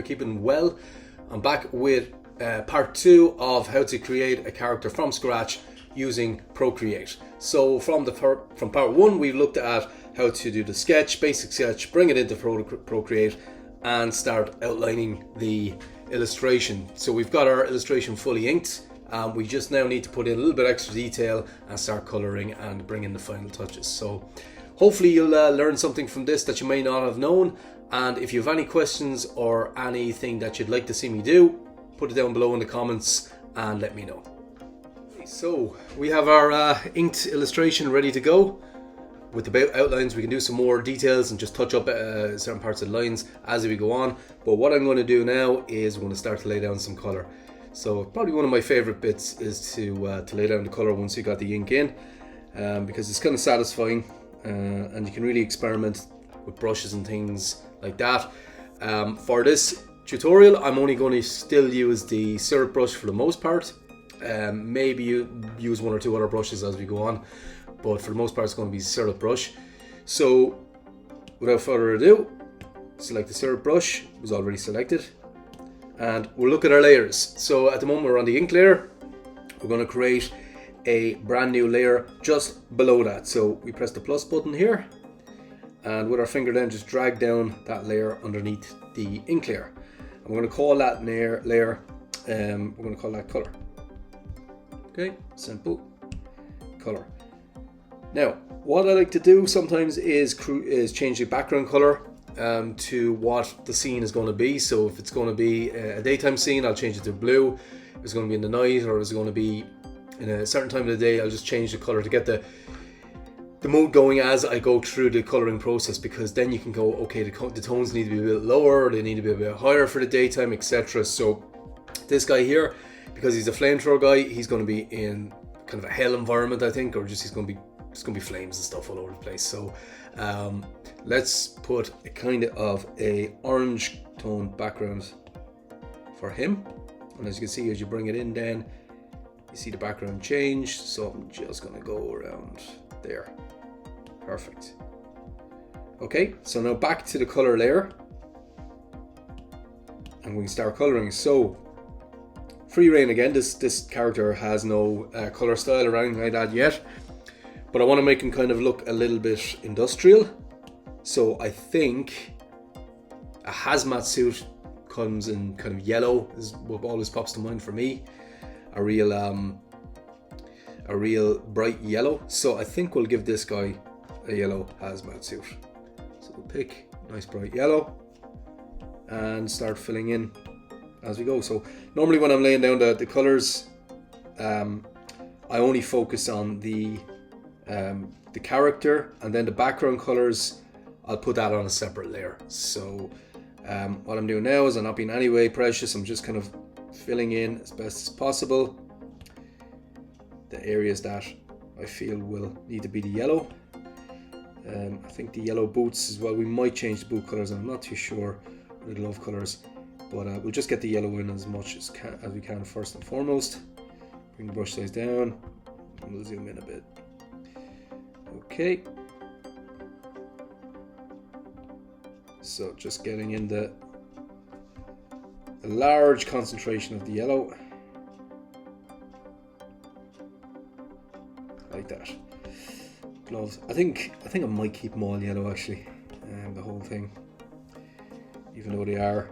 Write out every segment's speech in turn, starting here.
you're keeping well. I'm back with part 2 of how to create a character from scratch using Procreate. So from part 1 we looked at how to do the sketch, basic sketch, bring it into Procreate and start outlining the illustration. So we've got our illustration fully inked. We just now need to put in a little bit extra detail and start colouring and bring in the final touches. So hopefully you'll learn something from this that you may not have known, and if you have any questions or anything that you'd like to see me do, put it down below in the comments and let me know. So we have our inked illustration ready to go. With the outlines we can do some more details and just touch up certain parts of the lines as we go on, but what I'm going to do now is I'm going to start to lay down some colour. So probably one of my favourite bits is to lay down the colour once you got the ink in, because it's kind of satisfying. And you can really experiment with brushes and things like that. For this tutorial I'm only going to still use the syrup brush for the most part. Maybe you use one or two other brushes as we go on, but for the most part it's going to be syrup brush. So without further ado, select the syrup brush. It was already selected, and we'll look at our layers. So at the moment we're on the ink layer. We're going to create a brand new layer just below that. So we press the plus button here, and with our finger then just drag down that layer underneath the ink layer. And we're going to call that layer we're going to call that color. Okay, simple, color. Now what I like to do sometimes is change the background color to what the scene is going to be. So if it's going to be a daytime scene, I'll change it to blue. If it's going to be in the night, or is it going to be in a certain time of the day, I'll just change the color to get the mood going as I go through the coloring process, because then you can go, okay, the tones need to be a bit lower, or they need to be a bit higher for the daytime, etc. So this guy here, because he's a flamethrower guy, he's going to be in kind of a hell environment, I think, or just it's going to be flames and stuff all over the place. So let's put a kind of a orange tone background for him, and as you can see, as you bring it in, then you see the background change. So I'm just going to go around there. Perfect. Okay, so now back to the color layer, and we can start coloring. So free reign again. This character has no color style or anything like that yet, but I want to make him kind of look a little bit industrial. So I think a hazmat suit comes in kind of yellow, is what always pops to mind for me. A real bright yellow. So I think we'll give this guy a yellow hazmat suit. So we'll pick nice bright yellow and start filling in as we go. So normally when I'm laying down the colors, I only focus on the character, and then the background colors I'll put that on a separate layer. So what I'm doing now is I'm not being any way precious. I'm just kind of filling in as best as possible the areas that I feel will need to be the yellow. I think the yellow boots as well, we might change the boot colors. I'm not too sure with the glove colors, but we'll just get the yellow in as much as we can first and foremost. Bring the brush size down and we'll zoom in a bit. Okay, so just getting in the large concentration of the yellow, like that. Gloves, I think I might keep them all yellow actually, the whole thing, even though they are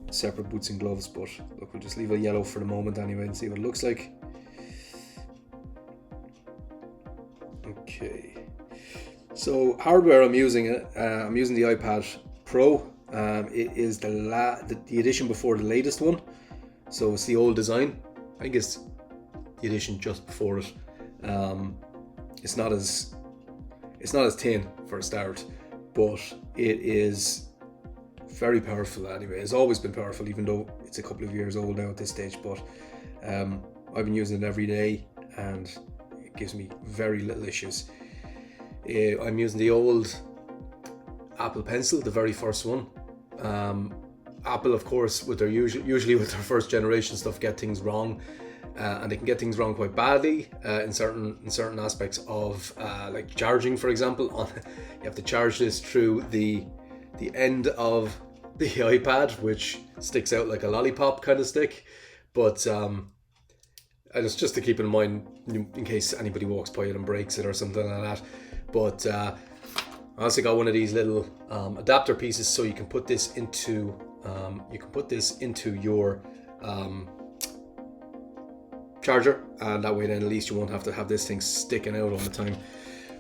separate boots and gloves. But look, we'll just leave it yellow for the moment anyway and see what it looks like. Okay, so hardware I'm using I'm using the iPad Pro. It is the edition before the latest one, so it's the old design. I think it's the edition just before it. It's not as thin for a start, but it is very powerful anyway. It's always been powerful, even though it's a couple of years old now at this stage. But I've been using it every day, and it gives me very little issues. I'm using the old Apple Pencil, the very first one. Apple, of course, with their usually with their first generation stuff, get things wrong, and they can get things wrong quite badly in certain aspects of like charging, for example. You have to charge this through the end of the iPad, which sticks out like a lollipop kind of stick, but and it's just to keep in mind in case anybody walks by it and breaks it or something like that. But I also got one of these little adapter pieces, so you can put this into your charger, and that way then at least you won't have to have this thing sticking out all the time.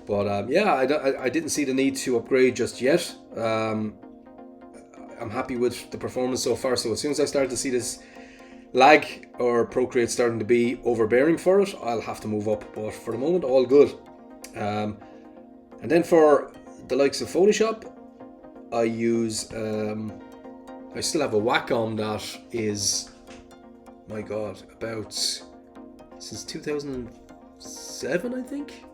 But yeah, I didn't see the need to upgrade just yet. I'm happy with the performance so far, so as soon as I start to see this lag or Procreate starting to be overbearing for it, I'll have to move up, but for the moment all good. And then for the likes of Photoshop, I use I still have a Wacom that is, my god, about since 2007 I think.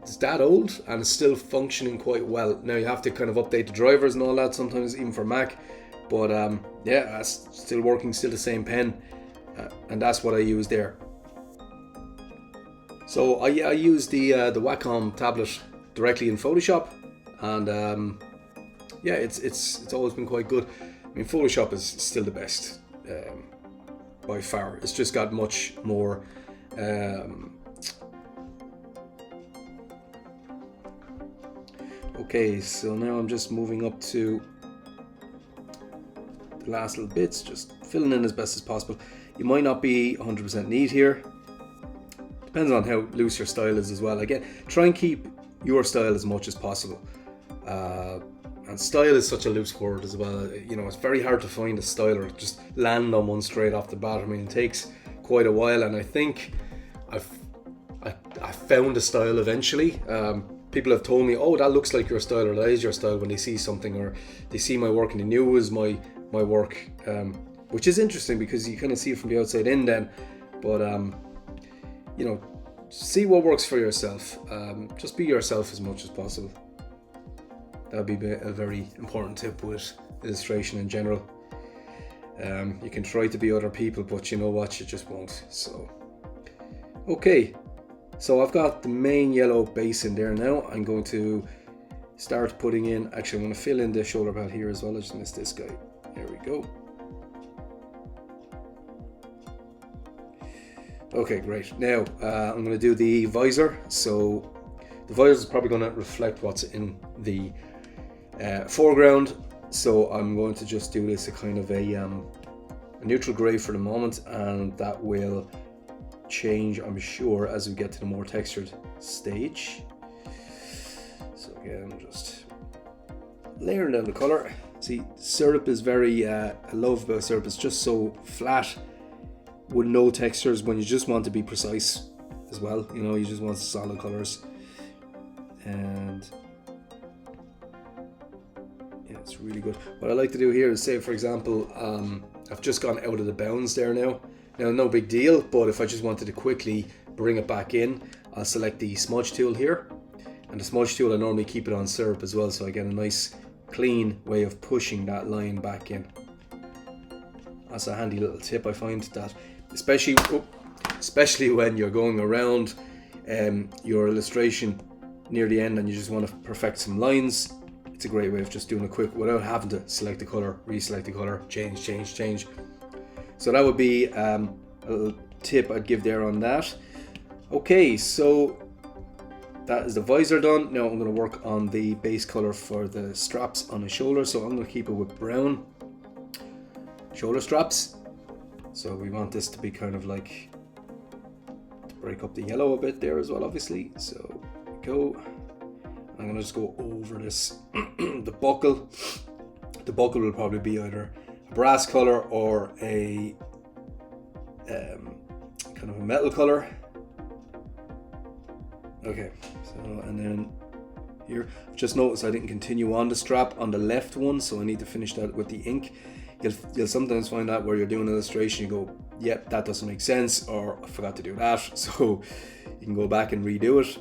It's that old and it's still functioning quite well. Now you have to kind of update the drivers and all that sometimes, even for Mac, but yeah, it's still working, still the same pen, and that's what I use there. So I use the Wacom tablet directly in Photoshop, and yeah, it's always been quite good. I mean, Photoshop is still the best by far. It's just got much more okay, so now I'm just moving up to the last little bits, just filling in as best as possible. You might not be 100% neat here. Depends on how loose your style is as well. Again, try and keep your style as much as possible. And style is such a loose word as well. You know, it's very hard to find a style or just land on one straight off the bat. I mean, it takes quite a while, and I think I found a style eventually. People have told me, oh, that looks like your style, or that is your style, when they see something or they see my work and they knew it was my work, which is interesting because you kind of see it from the outside in then. But you know, see what works for yourself. Just be yourself as much as possible. That would be a very important tip with illustration in general. You can try to be other people, but you know what, you just won't. So okay, so I've got the main yellow base in there now. I'm going to start putting in, actually I'm going to fill in the shoulder pad here as well. I just missed this guy. There we go. Okay, great. Now I'm going to do the visor. So the visor is probably going to reflect what's in the foreground. So I'm going to just do this a kind of a neutral grey for the moment, and that will change, I'm sure, as we get to the more textured stage. So again, just layering down the colour. See, syrup is very, I love about syrup, it's just so flat with no textures when you just want to be precise as well. You know, you just want solid colours. And yeah, it's really good. What I like to do here is, say for example, I've just gone out of the bounds there now. Now, no big deal, but if I just wanted to quickly bring it back in, I'll select the smudge tool here. And the smudge tool, I normally keep it on syrup as well, so I get a nice clean way of pushing that line back in. That's a handy little tip, I find, that especially when you're going around your illustration near the end and you just want to perfect some lines. It's a great way of just doing a quick, without having to select the color, reselect the color, change. So that would be a little tip I'd give there on that. Okay, so that is the visor done. Now I'm going to work on the base color for the straps on the shoulder. So I'm going to keep it with brown shoulder straps. So we want this to be kind of like, to break up the yellow a bit there as well, obviously. So there we go. I'm going to just go over this, the buckle. The buckle will probably be either a brass color or a kind of a metal color. Okay, so, and then here, I've just noticed I didn't continue on the strap on the left one, so I need to finish that with the ink. You'll sometimes find that where you're doing an illustration, you go, yep, that doesn't make sense, or I forgot to do that. So you can go back and redo it.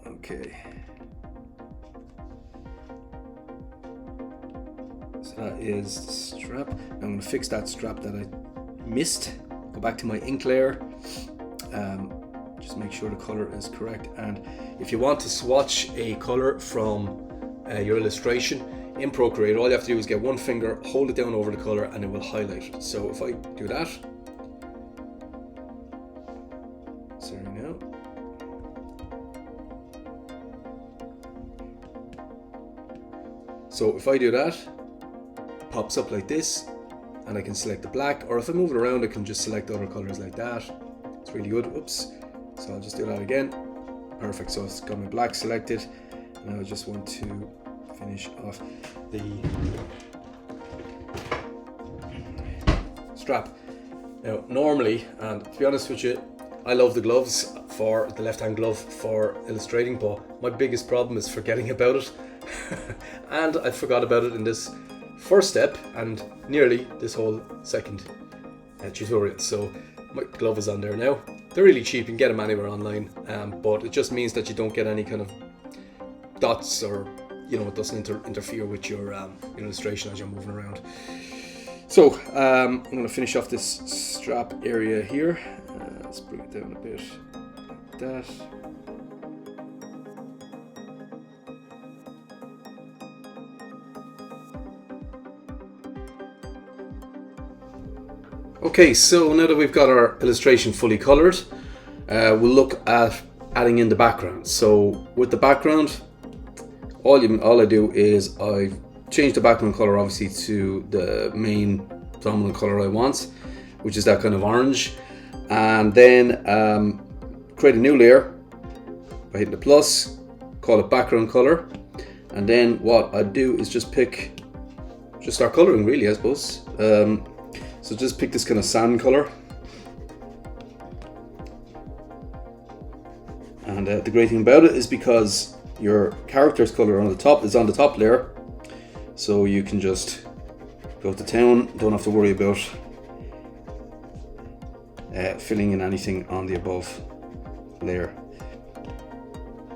Okay. So that is the strap. I'm going to fix that strap that I missed. Go back to my ink layer. just make sure the color is correct. And if you want to swatch a color from your illustration in Procreate, all you have to do is get one finger, hold it down over the color, and it will highlight it. So if I do that, sorry now. So if I do that, it pops up like this, and I can select the black, or if I move it around, I can just select other colors like that. It's really good. Oops. So I'll just do that again. Perfect. So it's got my black selected, and I just want to finish off the strap. Now, normally, and to be honest with you, I love the gloves, for the left-hand glove for illustrating, but my biggest problem is forgetting about it. And I forgot about it in this first step and nearly this whole second tutorial. So my glove is on there now. They're really cheap, you can get them anywhere online, but it just means that you don't get any kind of dots, or it doesn't interfere with your illustration as you're moving around. So I'm going to finish off this strap area here. Let's bring it down a bit like that. Okay, so now that we've got our illustration fully colored, we'll look at adding in the background. So with the background, all I do is I change the background color obviously to the main dominant color I want, which is that kind of orange, and then create a new layer by hitting the plus, call it background color, and then what I do is just start coloring, really, I suppose. So just pick this kind of sand color, and the great thing about it is because your character's color on the top is on the top layer, so you can just go to town, don't have to worry about filling in anything on the above layer,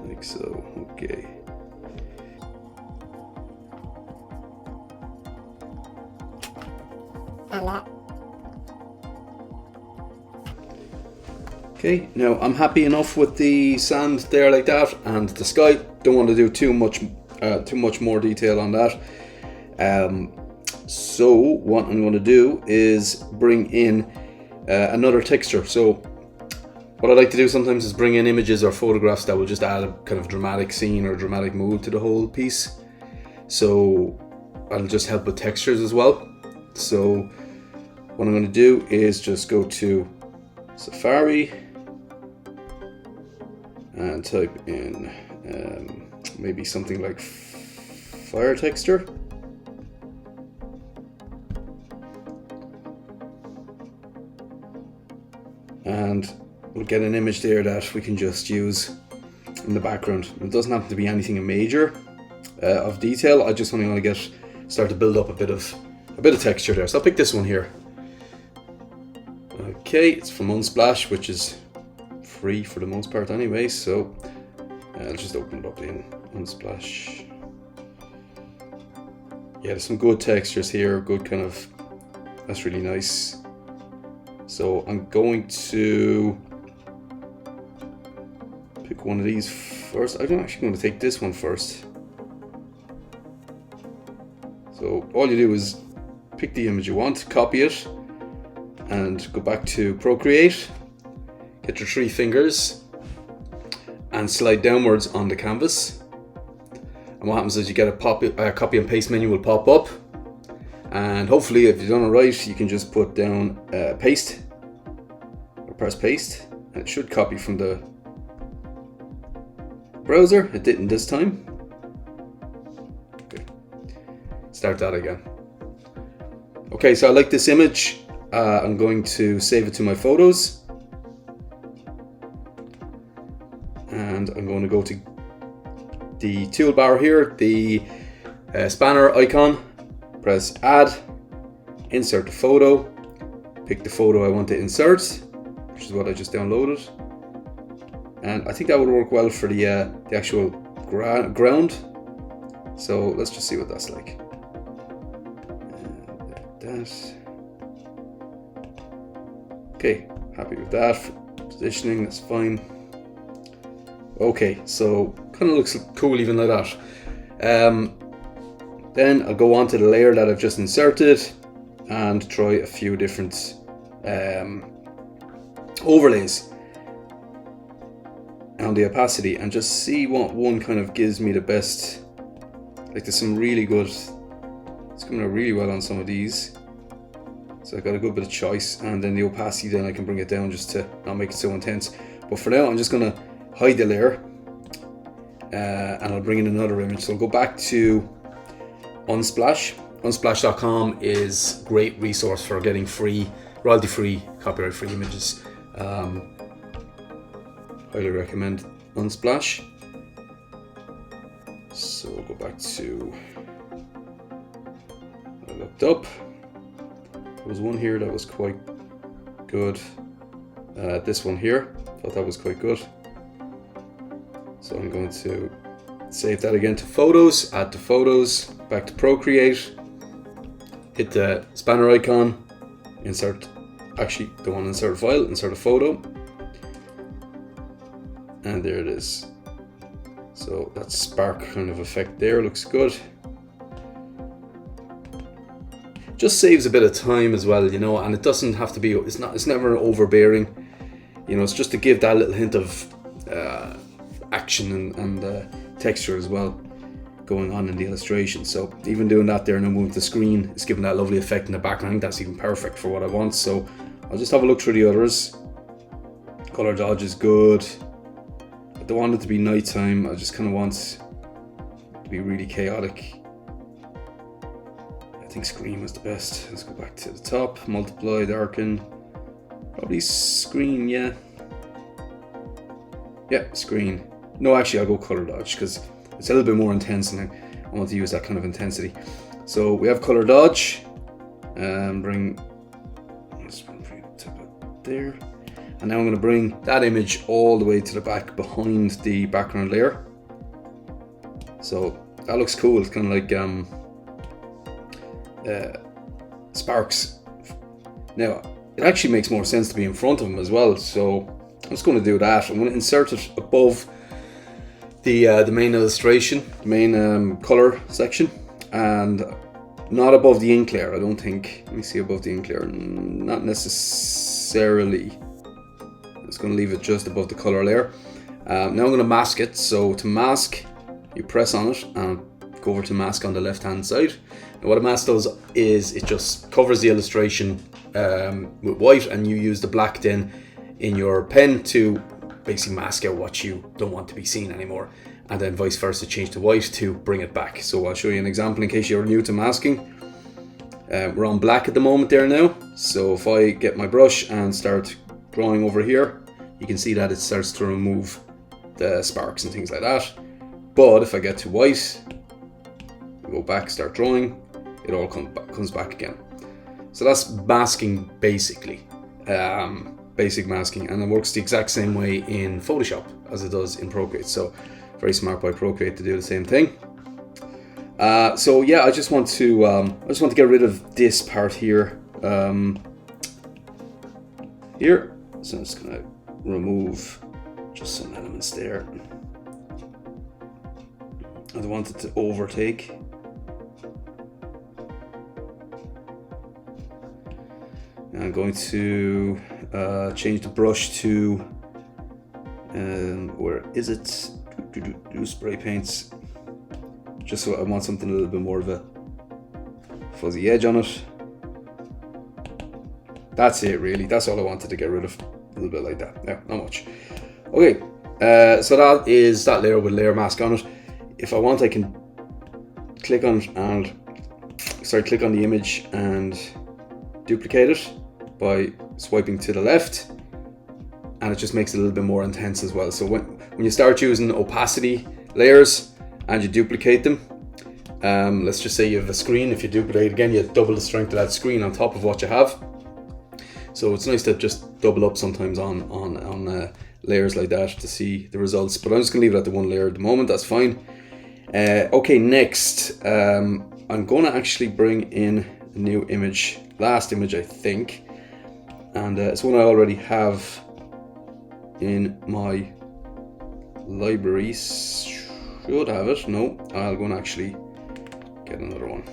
like so. Okay. Okay, now I'm happy enough with the sand there like that, and the sky. Don't want to do too much more detail on that. So what I'm going to do is bring in another texture. So what I like to do sometimes is bring in images or photographs that will just add a kind of dramatic scene or dramatic mood to the whole piece. So I'll just help with textures as well. So what I'm going to do is just go to Safari and type in maybe something like fire texture. And we'll get an image there that we can just use in the background. It doesn't have to be anything major of detail. I just want to start to build up a bit of texture there. So I'll pick this one here. Okay, it's from Unsplash, which is free for the most part anyway, so I'll just open it up in Unsplash. Yeah, there's some good textures here, that's really nice. So I'm going to pick one of these first. I'm actually going to take this one first. So all you do is pick the image you want, copy it, and go back to Procreate, get your 3 fingers and slide downwards on the canvas. And what happens is you get a copy and paste menu will pop up, and hopefully if you've done it right, you can just put down paste or press paste, and it should copy from the browser. It didn't this time. Okay, start that again. Okay, so I like this image. I'm going to save it to my photos, and I'm going to go to the toolbar here, the spanner icon, press add, insert the photo, pick the photo I want to insert, which is what I just downloaded, and I think that would work well for the actual ground. So let's just see what that's like. That. Okay, happy with that. Positioning, that's fine. Okay, so kind of looks cool even like that. Then I'll go on to the layer that I've just inserted and try a few different overlays on the opacity and just see what one kind of gives me the best. Like there's some really good, it's coming out really well on some of these. So I've got a good bit of choice, and then the opacity, then I can bring it down just to not make it so intense. But for now I'm just gonna hide the layer and I'll bring in another image. So I'll go back to Unsplash. Unsplash.com is a great resource for getting free, royalty-free, copyright-free images. Highly recommend Unsplash. So we'll go back to what I looked up. There was one here that was quite good. This one here, thought that was quite good. So I'm going to save that again to Photos, add to Photos, back to Procreate, hit the spanner icon, insert, actually the one insert file, insert a photo, and there it is. So that spark kind of effect there looks good. Just saves a bit of time as well, you know, and it doesn't have to be, it's never overbearing, you know, it's just to give that little hint of action and texture as well going on in the illustration. So even doing that there, now moving the screen, it's giving that lovely effect in the background. That's even perfect for what I want. So I'll just have a look through the others. Color dodge is good. I don't want it to be nighttime. I just kind of want it to be really chaotic. I think screen was the best. Let's go back to the top. Multiply, darken. Probably screen, yeah. Yeah, screen. No, actually I'll go color dodge because it's a little bit more intense and I want to use that kind of intensity. So we have color dodge. Let's bring it there. And now I'm going to bring that image all the way to the back behind the background layer. So that looks cool. It's kind of like sparks. Now it actually makes more sense to be in front of them as well. So I'm just going to do that. I'm going to insert it above the main illustration, main color section, and not above the ink layer. I don't think. Let me see, above the ink layer. Not necessarily. It's going to leave it just above the color layer. Now I'm going to mask it. So to mask, you press on it and go over to mask on the left hand side. And what a mask does is it just covers the illustration with white, and you use the black then in your pen to basically mask out what you don't want to be seen anymore, and then vice versa, change to white to bring it back. So I'll show you an example in case you're new to masking. We're on black at the moment there now. So if I get my brush and start drawing over here, you can see that it starts to remove the sparks and things like that. But if I get to white, go back, start drawing, it all comes back again. So that's masking basically, basic masking, and it works the exact same way in Photoshop as it does in Procreate. So very smart by Procreate to do the same thing. So yeah, I just want to get rid of this part here. Here, so I'm just gonna remove just some elements there. I don't want it to overtake. I'm going to change the brush to where is it? Do spray paints. Just so I want something a little bit more of a fuzzy edge on it. That's it, really. That's all I wanted to get rid of. A little bit like that. Yeah, not much. Okay, so that is that layer with layer mask on it. If I want, I can click on it and click on the image and duplicate it by swiping to the left, and it just makes it a little bit more intense as well. So when you start using opacity layers and you duplicate them, let's just say you have a screen. If you duplicate again, you double the strength of that screen on top of what you have. So it's nice to just double up sometimes on layers like that to see the results. But I'm just gonna leave it at the one layer at the moment. That's fine. Okay, next I'm gonna actually bring in a new image, last image I think, and it's one I already have in my libraries should have it. No, I'll go and actually get another one.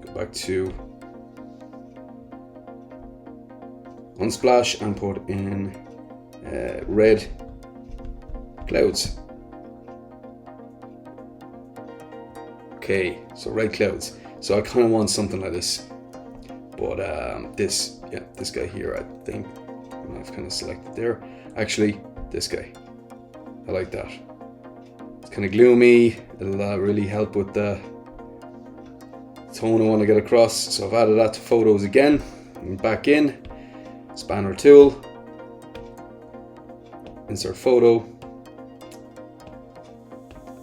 Go back to Unsplash and put in red clouds. Okay, so red clouds. So I kind of want something like this, but this guy here, I think I've kind of selected there. Actually, this guy, I like that. It's kind of gloomy. It'll really help with the tone I want to get across. So I've added that to photos again. And back in, spanner tool, insert photo.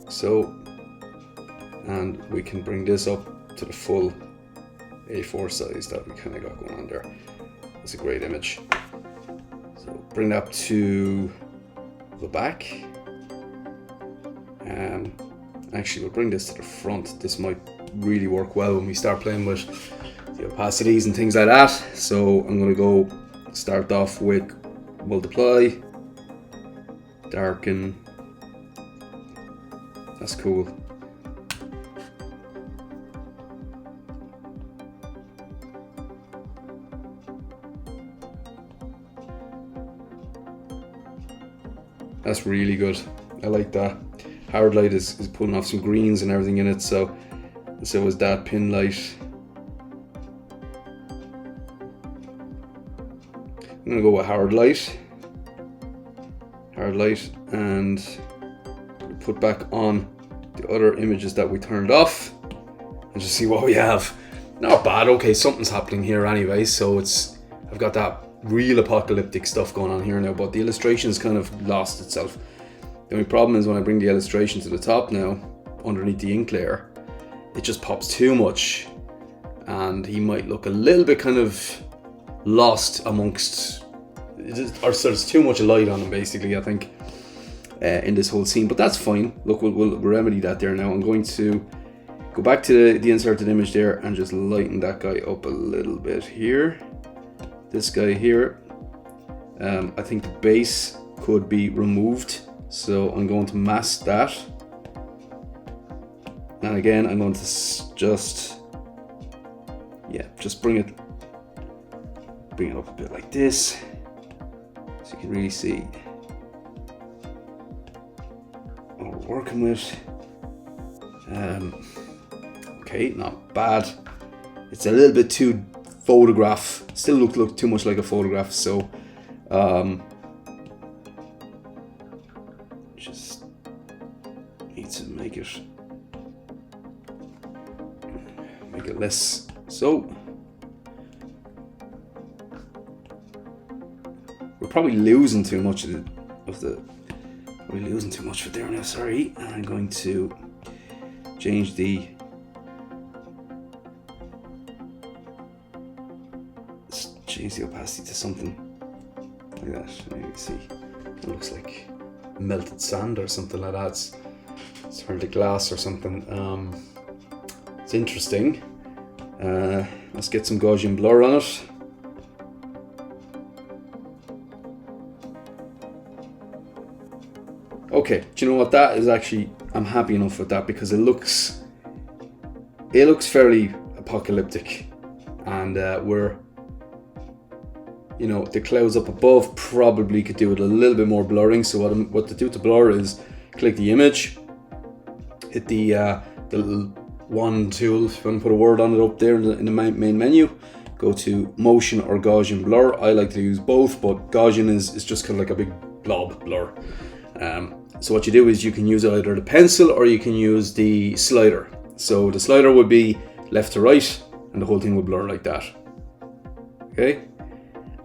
So, and we can bring this up to the full A4 size that we kind of got going on there. That's a great image. So bring that to the back. Actually, we'll bring this to the front. This might really work well when we start playing with the opacities and things like that. So I'm going to go start off with multiply, darken. That's cool. That's really good. I like that. Hard light is pulling off some greens and everything in it, so is that pin light. I'm gonna go with hard light, and put back on the other images that we turned off, and just see what we have. Not bad. Okay, something's happening here anyway. So I've got that real apocalyptic stuff going on here now, but the illustration's kind of lost itself. The only problem is when I bring the illustration to the top now, underneath the ink layer, it just pops too much, and he might look a little bit kind of lost amongst, or so there's too much light on him basically, I think, in this whole scene. But that's fine. Look, we'll remedy that there now. I'm going to go back to the inserted image there and just lighten that guy up a little bit here. This guy here, I think the base could be removed, so I'm going to mask that. And again, I'm going to just bring it up a bit like this, so you can really see what we're working with. Okay, not bad. It's a little bit too photograph. Still look too much like a photograph. So just need to make it less. So we're probably losing too much of it there now. Sorry, I'm going to change the opacity to something like that. Maybe see, it looks like melted sand or something like that. It's turned to glass or something. It's interesting. Let's get some Gaussian blur on it. Okay, do you know what, that is actually, I'm happy enough with that, because it looks fairly apocalyptic, and the clouds up above probably could do with a little bit more blurring. So what to do to blur is click the image, hit the little wand tool, if you want to put a word on it up there in the main menu, go to motion or Gaussian blur. I like to use both, but Gaussian is just kind of like a big blob blur. So what you do is you can use either the pencil or you can use the slider. So the slider would be left to right and the whole thing would blur like that. Okay?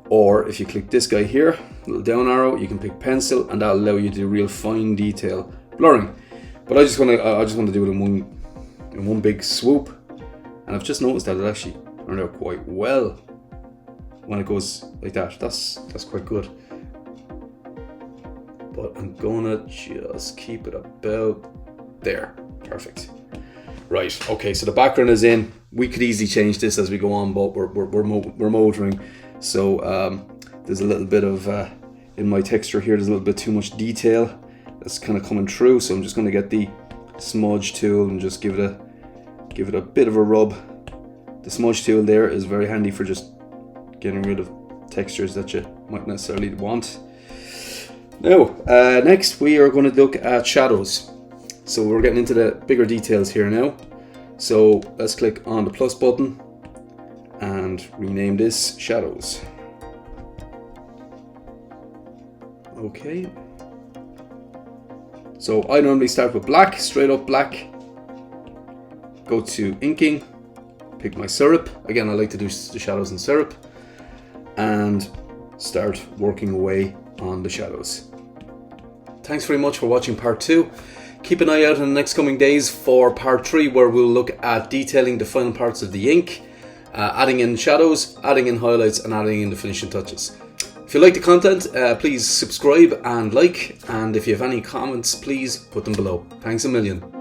Or if you click this guy here, little down arrow, you can pick pencil, and that'll allow you to do real fine detail blurring. But I just want to do it in one big swoop, and I've just noticed that it actually turned out quite well when it goes like that. That's quite good. But I'm gonna just keep it about there. Perfect. Right. Okay. So the background is in. We could easily change this as we go on, but we're motoring. So there's a little bit of in my texture here. There's a little bit too much detail. that's kind of coming through. So I'm just going to get the smudge tool and just give it a bit of a rub. The smudge tool there is very handy for just getting rid of textures that you might necessarily want. Now, next we are going to look at shadows. So we're getting into the bigger details here now. So let's click on the plus button and rename this shadows. Okay. So I normally start with black, straight up black. Go to inking, pick my syrup. Again, I like to do the shadows in syrup, and start working away on the shadows. Thanks very much for watching part 2. Keep an eye out in the next coming days for part 3, where we'll look at detailing the final parts of the ink, adding in shadows, adding in highlights, and adding in the finishing touches. If you like the content, please subscribe and like, and if you have any comments, please put them below. Thanks a million.